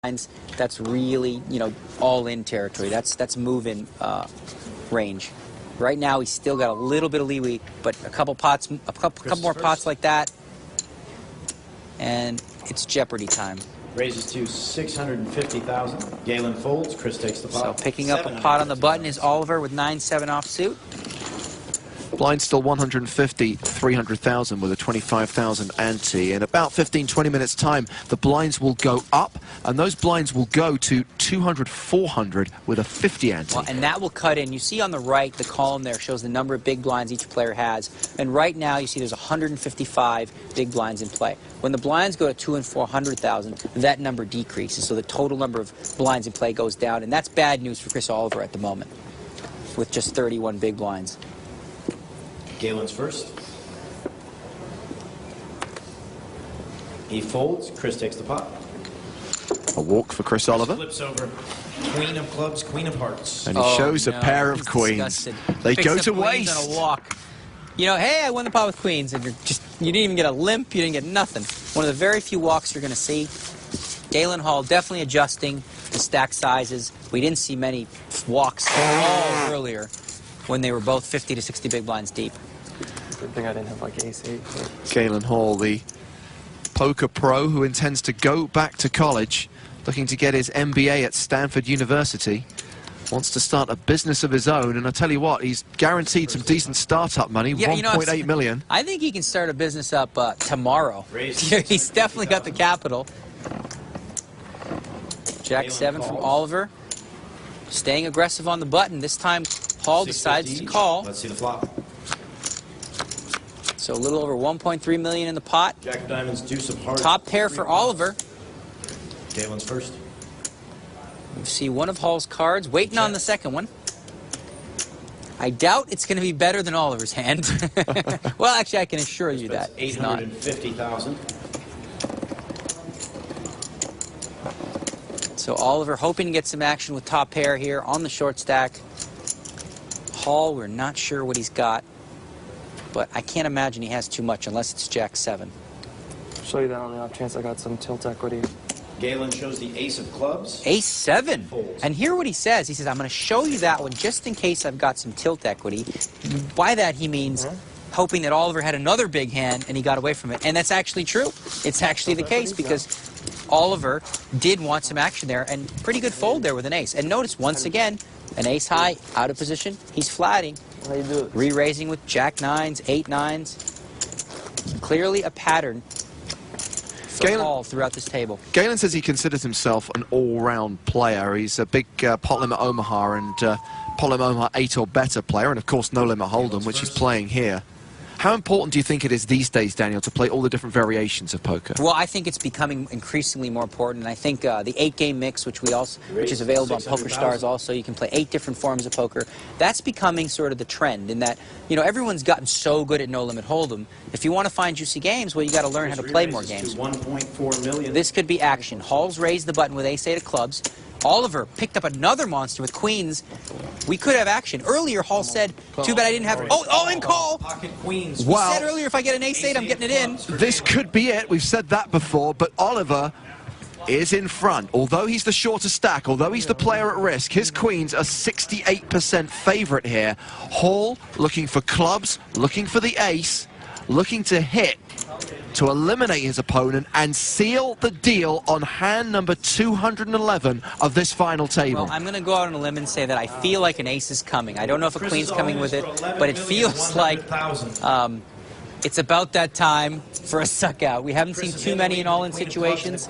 that's really, you know, all-in territory. That's move-in range. Right now, he's still got a little bit of leeway, but a couple more pots like that, and it's Jeopardy time. Raises to 650,000. Galen folds. Chris takes the pot. So picking up a pot on the button is Oliver with 9-7 offsuit. Blind still 150, 300,000 with a 25,000 ante. In about 15-20 minutes time, the blinds will go up, and those blinds will go to 200, 400 with a 50 ante. Well, and that will cut in. You see on the right, the column there shows the number of big blinds each player has. And right now, you see there's 155 big blinds in play. When the blinds go to 200 and 400,000, that number decreases. So the total number of blinds in play goes down. And that's bad news for Chris Oliver at the moment, with just 31 big blinds. Galen's first. He folds. Chris takes the pot. A walk for Chris Oliver. Flips over. Queen of clubs, queen of hearts. And he shows a pair of queens. They go to waste. On a walk. You know, hey, I won the pot with queens, and you didn't even get a limp, you didn't get nothing. One of the very few walks you're going to see. Galen Hall definitely adjusting the stack sizes. We didn't see many walks at all earlier when they were both 50 to 60 big blinds deep. Good thing I didn't have like ace-8. Galen Hall, the poker pro who intends to go back to college, looking to get his MBA at Stanford University, wants to start a business of his own, and I tell you what, he's guaranteed some decent startup money, yeah, 1.8 million. I think he can start a business up tomorrow. He's definitely got the capital. Jack 7 from Oliver, staying aggressive on the button. This time Hall decides to call. Let's see the flop. So a little over 1.3 million in the pot. Jack of diamonds, deuce of hearts. Top pair for Oliver. Galen's first. You see one of Hall's cards, waiting on the second one. I doubt it's going to be better than Oliver's hand. Well, actually, I can assure you that it's not. 850,000. So Oliver hoping to get some action with top pair here on the short stack. Hall, we're not sure what he's got, but I can't imagine he has too much unless it's Jack 7. I'll show you that on the off chance I got some tilt equity. Galen shows the ace of clubs. Ace 7. And hear what he says. He says, I'm going to show you that one just in case I've got some tilt equity. By that, he means hoping that Oliver had another big hand and he got away from it. And that's actually true. It's actually the case because Oliver did want some action there, and pretty good fold there with an ace. And notice, once again, an ace high, out of position. He's flatting. Re-raising with Jack 9s, 8 9s. Clearly a pattern for Hall throughout this table. Galen says he considers himself an all-round player. He's a big pot limit Omaha and pot limit Omaha 8 or better player, and of course no limit Hold'em, which he's playing here. How important do you think it is these days, Daniel, to play all the different variations of poker? Well, I think it's becoming increasingly more important. And I think the 8-game mix, which is available on Pokerstars also, you can play 8 different forms of poker. That's becoming sort of the trend in that, you know, everyone's gotten so good at No Limit Hold'em. If you want to find juicy games, well, you got to learn how to play more games. 1.4 million. This could be action. Hall's raised the button with ace-8 of clubs. Oliver picked up another monster with queens. We could have action. Earlier, Hall said, too bad I didn't have... Oh, and call! Pocket queens. Wow. He said earlier, if I get an ace-8, I'm getting it in. This could be it. We've said that before, but Oliver is in front. Although he's the shorter stack, although he's the player at risk, his queens are 68% favorite here. Hall looking for clubs, looking for the ace, looking to hit to eliminate his opponent and seal the deal on hand number 211 of this final table. Well, I'm going to go out on a limb and say that I feel like an ace is coming. I don't know if a queen's coming with it, but it feels like it's about that time for a suck out. We haven't seen too many in all-in situations.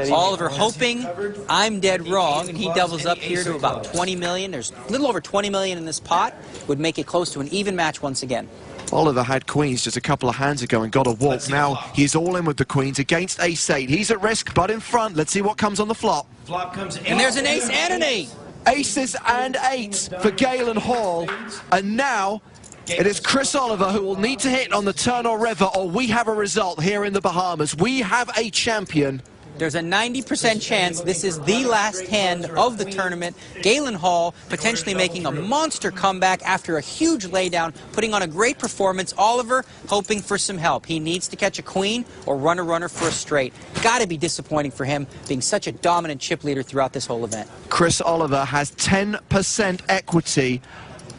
Oliver hoping I'm dead wrong, and he doubles up here to about 20 million. There's a little over 20 million in this pot. Would make it close to an even match once again. Oliver had queens just a couple of hands ago and got a walk. Now he's all in with the queens against ace-8. He's at risk, but in front. Let's see what comes on the flop. Flop comes in. And there's an ace and an 8. Aces and 8s for Galen Hall. And now it is Chris Oliver who will need to hit on the turn or river, or we have a result here in the Bahamas. We have a champion There's a 90% chance this is the last hand of the tournament. Galen Hall potentially making a monster comeback after a huge laydown, putting on a great performance. Oliver hoping for some help. He needs to catch a queen or run a runner for a straight. Got to be disappointing for him, being such a dominant chip leader throughout this whole event. Chris Oliver has 10% equity.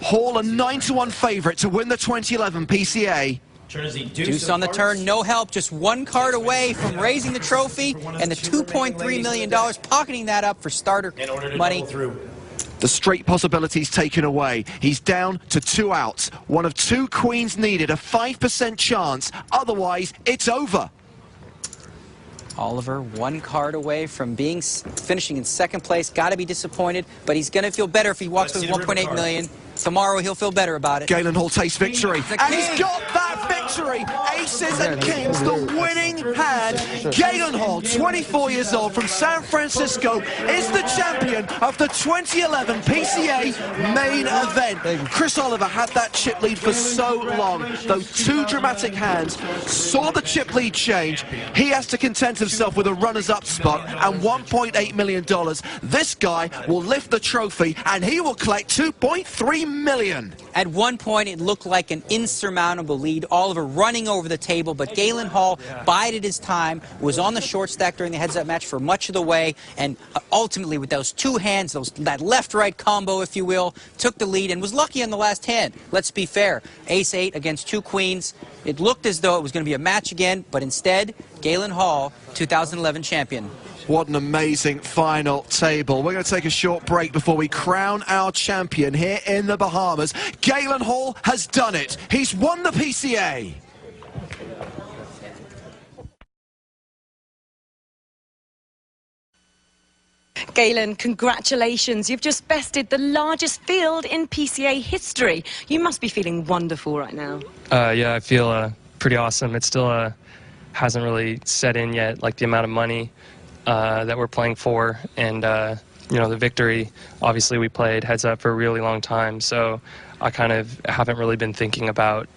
Hall a 9-1 favorite to win the 2011 PCA. Deuce on the turn, no help, just one card away from raising the trophy and the $2.3 million, pocketing that up for starter money. The straight possibilities taken away. He's down to 2 outs. One of 2 queens needed, a 5% chance. Otherwise, it's over. Oliver, 1 card away from finishing in second place. Got to be disappointed, but he's going to feel better if he walks with 1.8 million. Tomorrow he'll feel better about it. Galen Hall takes victory, and he's got that victory. Aces and kings, the winning hand. Galen Hall, 24 years old, from San Francisco, is the champion of the 2011 PCA main event. Chris Oliver had that chip lead for so long. Those 2 dramatic hands saw the chip lead change. He has to content himself with a runners-up spot and $1.8 million. This guy will lift the trophy, and he will collect $2.3 million. At one point, it looked like an insurmountable lead. Oliver running over the table, but Galen Hall bided his time, was on the short stack during the heads-up match for much of the way, and ultimately with those 2 hands, that left-right combo, if you will, took the lead and was lucky on the last hand. Let's be fair. Ace-8 against 2 queens. It looked as though it was going to be a match again, but instead, Galen Hall, 2011 champion. What an amazing final table. We're going to take a short break before we crown our champion here in the Bahamas. Galen Hall has done it. He's won the PCA. Galen, congratulations. You've just bested the largest field in PCA history. You must be feeling wonderful right now. Yeah, I feel pretty awesome. It still hasn't really set in yet, like the amount of money that we're playing for, and you know, the victory. Obviously, we played heads up for a really long time, so I kind of haven't really been thinking about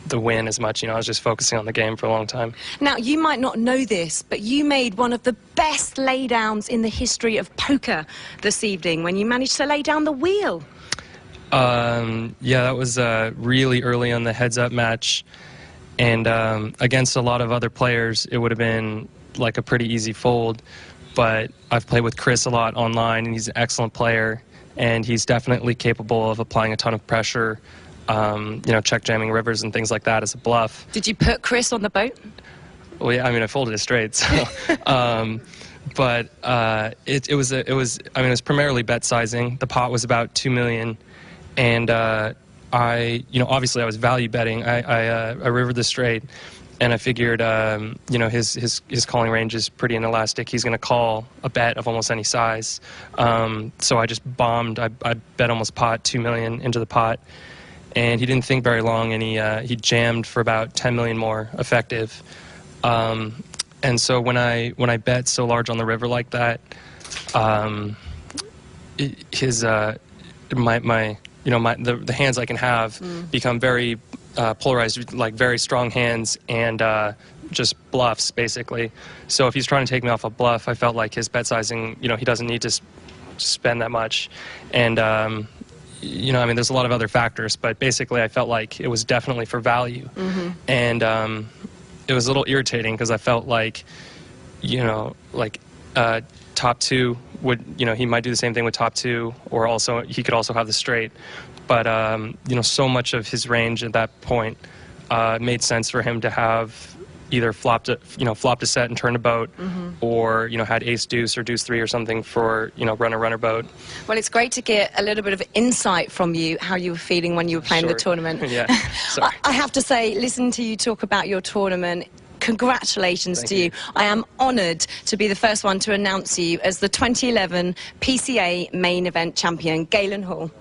the win as much. You know, I was just focusing on the game for a long time. Now, you might not know this, but you made one of the best laydowns in the history of poker this evening when you managed to lay down the wheel. Yeah, that was really early on the heads up match, and against a lot of other players, it would have been like a pretty easy fold, but I've played with Chris a lot online, and he's an excellent player, and he's definitely capable of applying a ton of pressure, you know, check jamming rivers and things like that as a bluff. Did you put Chris on the boat? Well, yeah, I mean, I folded it straight, so but it was primarily bet sizing. The pot was about 2 million, and you know, obviously I was value betting. I rivered the straight, and I figured, you know, his calling range is pretty inelastic. He's going to call a bet of almost any size. So I just bombed. I bet almost pot 2 million into the pot, and he didn't think very long, and he jammed for about 10 million more effective. And so when I bet so large on the river like that, the hands I can have become very polarized, like very strong hands and just bluffs, basically. So if he's trying to take me off a bluff, I felt like his bet sizing, you know, he doesn't need to spend that much. And, you know, I mean, there's a lot of other factors, but basically I felt like it was definitely for value. And it was a little irritating because I felt like, you know, like top 2 would, you know, he might do the same thing with top 2, or also he could also have the straight. But, you know, so much of his range at that point made sense for him to have either flopped a set and turned a boat, or, you know, had ace deuce or deuce 3 or something for, you know, runner boat. Well, it's great to get a little bit of insight from you, how you were feeling when you were playing the tournament. Yeah. Sorry. I have to say, listening to you talk about your tournament, congratulations to you. I am honoured to be the first one to announce you as the 2011 PCA main event champion, Galen Hall.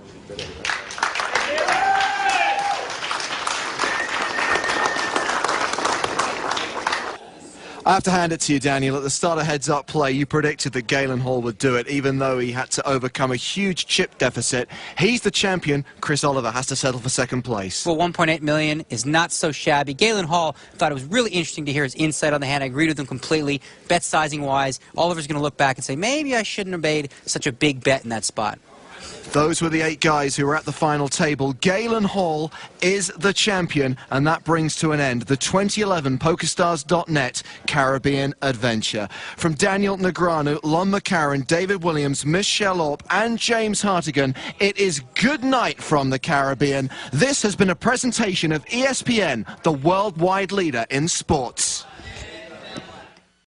I have to hand it to you, Daniel. At the start of Heads Up Play, you predicted that Galen Hall would do it, even though he had to overcome a huge chip deficit. He's the champion. Chris Oliver has to settle for second place. Well, 1.8 million is not so shabby. Galen Hall thought it was really interesting to hear his insight on the hand. I agreed with him completely. Bet sizing-wise, Oliver's going to look back and say, maybe I shouldn't have made such a big bet in that spot. Those were the 8 guys who were at the final table. Galen Hall is the champion, and that brings to an end the 2011 Pokerstars.net Caribbean Adventure. From Daniel Negreanu, Lon McCarron, David Williams, Michelle Orp, and James Hartigan, it is good night from the Caribbean. This has been a presentation of ESPN, the worldwide leader in sports.